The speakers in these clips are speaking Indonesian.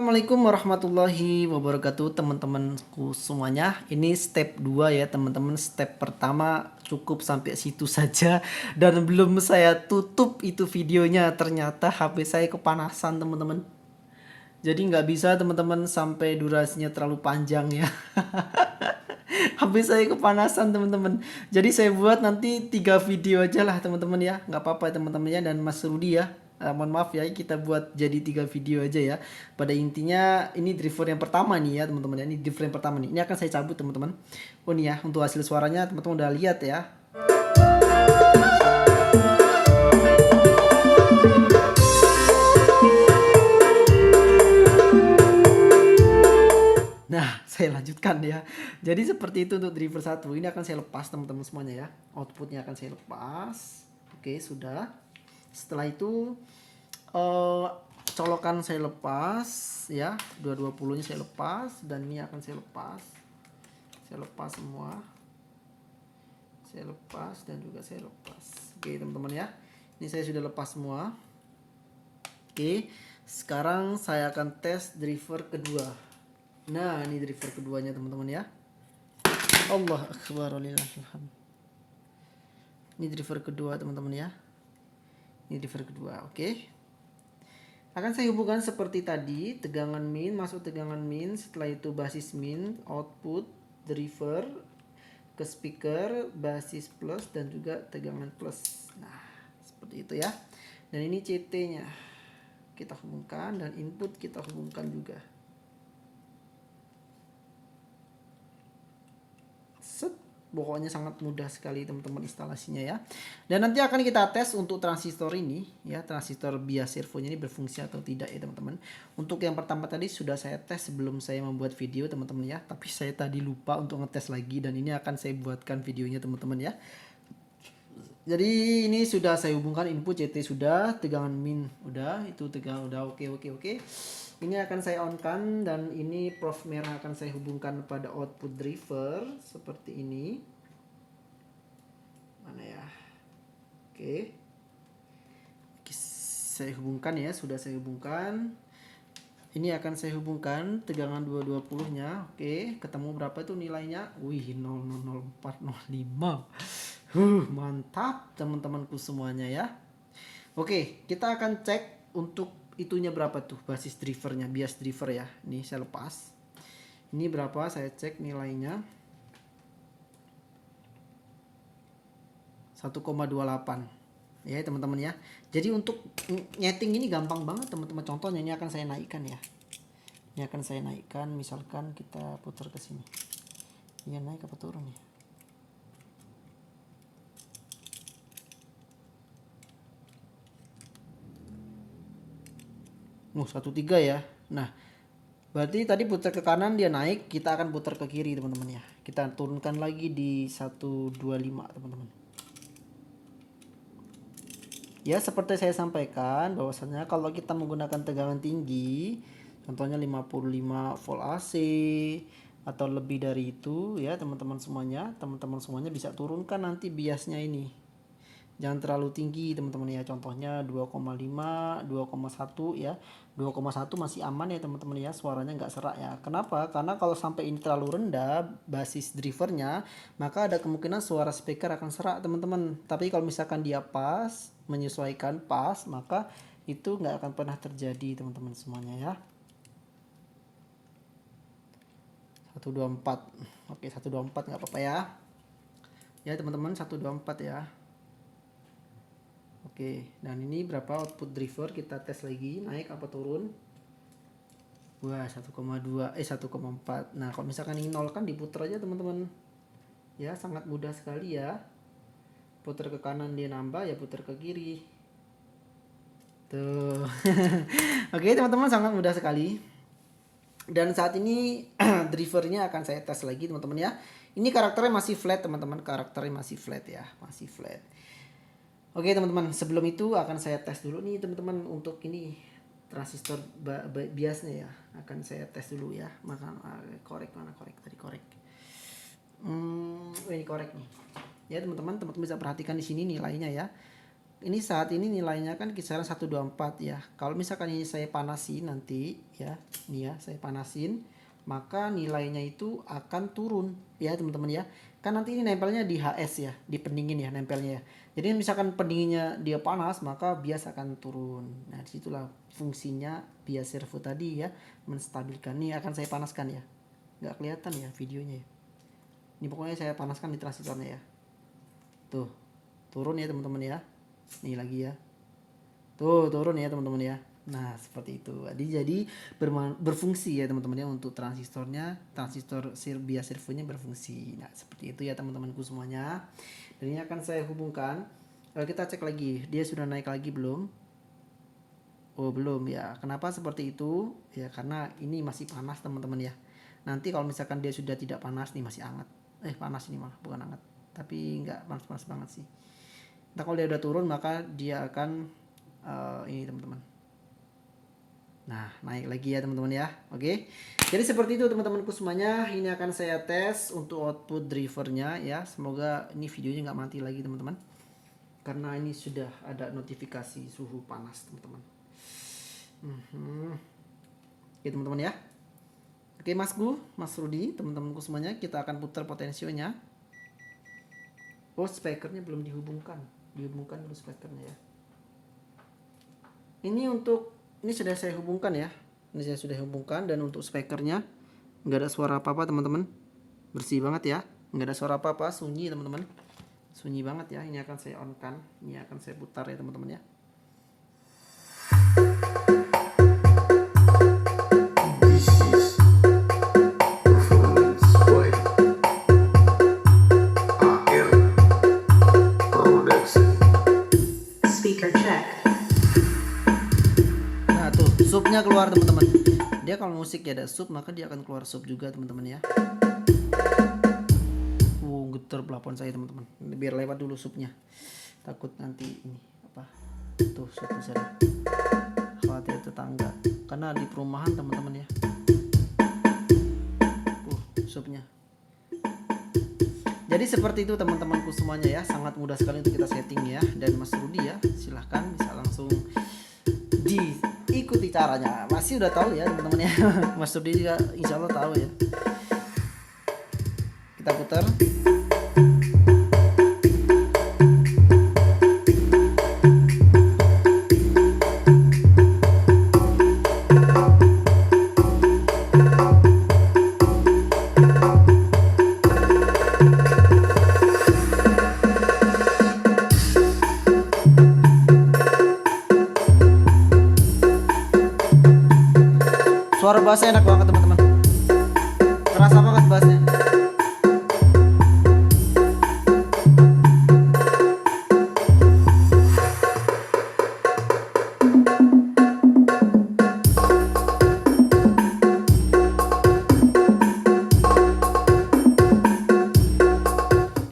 Assalamualaikum warahmatullahi wabarakatuh teman-temanku semuanya. Ini step 2 ya teman-teman. Step pertama cukup sampai situ saja. Dan belum saya tutup itu videonya, ternyata HP saya kepanasan teman-teman. Jadi nggak bisa teman-teman sampai durasinya terlalu panjang ya. HP saya kepanasan teman-teman. Jadi saya buat nanti 3 video aja lah teman-teman ya. Nggak apa-apa teman-teman ya. Dan Mas Rudi ya, mohon maaf ya, kita buat jadi 3 video aja ya. Pada intinya ini driver yang pertama nih ya teman-teman ya. Ini driver yang pertama nih. Ini akan saya cabut teman-teman. Oh nih ya, untuk hasil suaranya teman-teman udah lihat ya. Nah, saya lanjutkan ya. Jadi seperti itu untuk driver 1. Ini akan saya lepas teman-teman semuanya ya. Outputnya akan saya lepas. Oke, sudah. Setelah itu colokan saya lepas ya. 220-nya saya lepas dan ini akan saya lepas. Saya lepas semua. Saya lepas dan juga saya lepas. Oke, teman-teman ya. Ini saya sudah lepas semua. Oke, sekarang saya akan tes driver kedua. Nah, ini driver keduanya teman-teman ya. Allah akbar walillahilhamd. Ini driver kedua teman-teman ya. Ini driver kedua, oke. Akan saya hubungkan seperti tadi, tegangan min masuk tegangan min, setelah itu basis min, output driver ke speaker, basis plus dan juga tegangan plus. Nah, seperti itu ya. Dan ini CT-nya kita hubungkan dan input kita hubungkan juga. Pokoknya sangat mudah sekali teman-teman instalasinya ya. Dan nanti akan kita tes untuk transistor ini ya, transistor bias servonya ini berfungsi atau tidak ya teman-teman. Untuk yang pertama tadi sudah saya tes sebelum saya membuat video teman-teman ya, tapi saya tadi lupa untuk ngetes lagi dan ini akan saya buatkan videonya teman-teman ya. Jadi ini sudah saya hubungkan input CT sudah, tegangan min udah, itu tegangan udah, oke. Ini akan saya on kan dan ini prof merah akan saya hubungkan pada output driver seperti ini. Mana ya? Oke. Saya hubungkan ya, sudah saya hubungkan. Ini akan saya hubungkan tegangan 220-nya. Oke, ketemu berapa itu nilainya? Wih, 0,0405. Mantap teman-temanku semuanya ya. Oke, kita akan cek untuk itunya berapa tuh, basis drivernya, bias driver ya. Ini saya lepas. Ini berapa, saya cek nilainya 1,28 ya teman-teman ya. Jadi untuk nyeting ini gampang banget teman-teman. Contohnya ini akan saya naikkan ya. Ini akan saya naikkan, misalkan kita putar ke sini. Ini naik apa turun ya? 13 ya. Nah, berarti tadi putar ke kanan dia naik, kita akan putar ke kiri teman-teman ya. Kita turunkan lagi di 125 teman-teman. Ya, seperti saya sampaikan bahwasanya kalau kita menggunakan tegangan tinggi, contohnya 55 volt AC atau lebih dari itu ya teman-teman semuanya bisa turunkan nanti biasnya ini. Jangan terlalu tinggi teman-teman ya, contohnya 2,5, 2,1 ya. 2,1 masih aman ya teman-teman ya, suaranya nggak serak ya. Kenapa? Karena kalau sampai ini terlalu rendah basis drivernya, maka ada kemungkinan suara speaker akan serak teman-teman. Tapi kalau misalkan dia pas, menyesuaikan pas, maka itu nggak akan pernah terjadi teman-teman semuanya ya. 124. Oke, 124 nggak apa-apa ya. Ya teman-teman, 124 ya. Oke, dan ini berapa output driver, kita tes lagi, naik apa turun. Wah, 1,2 1,4. Nah, kalau misalkan ini 0 kan diputar aja teman-teman. Ya, sangat mudah sekali ya. Putar ke kanan dia nambah, ya putar ke kiri. Tuh. Oke, teman-teman, sangat mudah sekali. Dan saat ini drivernya akan saya tes lagi teman-teman ya. Ini karakternya masih flat teman-teman, karakternya masih flat ya, masih flat. Oke teman-teman, sebelum itu akan saya tes dulu nih teman-teman untuk ini transistor biasnya ya, akan saya tes dulu ya. Maka korek mana korek tadi korek. Ini korek nih. Ya teman-teman bisa perhatikan di sini nilainya ya. ini saat ini nilainya kan kisaran 124 ya. Kalau misalkan ini saya panasin nanti ya, ini ya saya panasin, maka nilainya itu akan turun ya teman-teman ya. Kan nanti ini nempelnya di HS ya, di pendingin ya nempelnya ya. Jadi misalkan pendinginnya dia panas, maka bias akan turun. Nah disitulah fungsinya bias servo tadi ya, menstabilkan. Ini akan saya panaskan ya, nggak kelihatan ya videonya ya. Ini pokoknya saya panaskan di transistornya ya. Tuh turun ya teman-teman ya. Nih lagi ya, tuh turun ya teman-teman ya. Nah seperti itu. Jadi berfungsi ya teman-teman ya, untuk transistornya, transistor bias servonya berfungsi. Nah seperti itu ya teman-temanku semuanya. Dan ini akan saya hubungkan. Kita cek lagi, dia sudah naik lagi belum? Oh belum ya. Kenapa seperti itu? Ya karena ini masih panas teman-teman ya. Nanti kalau misalkan dia sudah tidak panas nih, masih hangat. Panas ini malah, bukan hangat. Tapi nggak panas-panas banget sih. Nah kalau dia udah turun maka dia akan ini teman-teman. Nah naik lagi ya teman-teman ya. Oke. Jadi seperti itu teman-temanku semuanya. Ini akan saya tes untuk output drivernya ya. Semoga ini videonya nggak mati lagi teman-teman. Karena ini sudah ada notifikasi suhu panas teman-teman. Oke teman-teman ya. Oke Mas Rudi, teman-temanku semuanya, kita akan putar potensionya. Oh speakernya belum dihubungkan dulu speakernya ya. Ini sudah saya hubungkan ya. Ini saya sudah hubungkan, dan untuk speakernya nggak ada suara apa-apa teman-teman. Bersih banget ya, nggak ada suara apa-apa, sunyi teman-teman. Sunyi banget ya. Ini akan saya on kan. Ini akan saya putar ya teman-teman ya. Subnya keluar teman-teman. Dia kalau musik ya ada sub, maka dia akan keluar sub juga teman-teman ya. Getar plafon saya teman-teman. Biar lewat dulu subnya. Takut nanti ini apa? Tuh sub saya. Khawatir tetangga. Karena di perumahan teman-teman ya. Subnya. Jadi seperti itu teman-temanku semuanya ya. Sangat mudah sekali untuk kita setting ya. Dan Mas Rudi ya, silahkan bisa langsung diikuti caranya. Masih udah tahu ya teman-teman ya. Mas Rudi juga insya Allah tahu ya. Kita putar. Suara bassnya enak banget teman-teman. Terasa banget bassnya.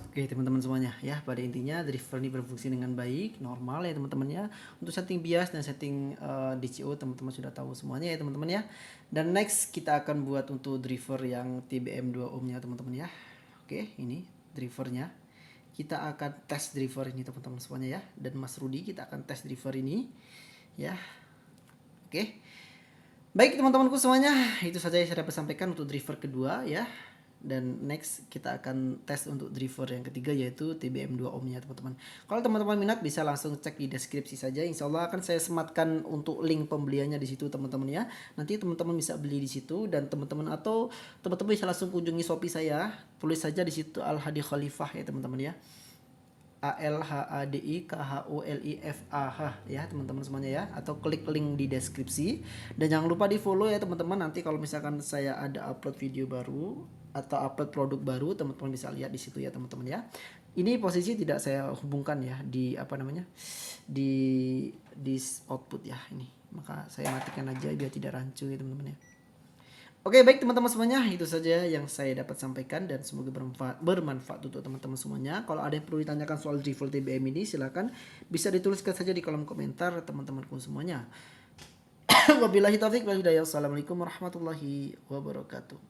Oke teman-teman semuanya ya, pada intinya driver ini berfungsi dengan baik, normal ya teman-teman ya. Untuk setting bias dan setting DCO teman-teman sudah tahu semuanya ya teman-teman ya. Dan next kita akan buat untuk driver yang TBM 2 ohm nya teman-teman ya. Oke, ini drivernya. Kita akan tes driver ini teman-teman semuanya ya. Dan Mas Rudi kita akan tes driver ini ya. Oke. Baik teman-temanku semuanya, itu saja yang saya dapat sampaikan untuk driver kedua ya. Dan next kita akan tes untuk driver yang ketiga, yaitu TBM 2 ohm nya teman-teman. Kalau teman-teman minat bisa langsung cek di deskripsi saja. Insya Allah akan saya sematkan untuk link pembeliannya di situ teman-teman ya. Nanti teman-teman bisa beli di situ, dan teman-teman bisa langsung kunjungi Shopee saya. Tulis saja di situ Al Hadi Khalifah ya teman-teman ya. ALHADIKHOLIFAH ya teman-teman semuanya ya, atau klik link di deskripsi. Dan jangan lupa di follow ya teman-teman. Nanti kalau misalkan saya ada upload video baru atau upload produk baru, teman-teman bisa lihat di situ ya teman-teman ya. Ini posisi tidak saya hubungkan ya di di output ya ini, maka saya matikan aja biar tidak rancu ya teman-teman ya. Oke baik teman-teman semuanya, itu saja yang saya dapat sampaikan dan semoga bermanfaat untuk teman-teman semuanya. Kalau ada yang perlu ditanyakan soal driver TBM ini, silakan bisa dituliskan saja di kolom komentar teman-temanku semuanya. Wabillahi taufiq wal hidayah. Assalamualaikum warahmatullahi wabarakatuh.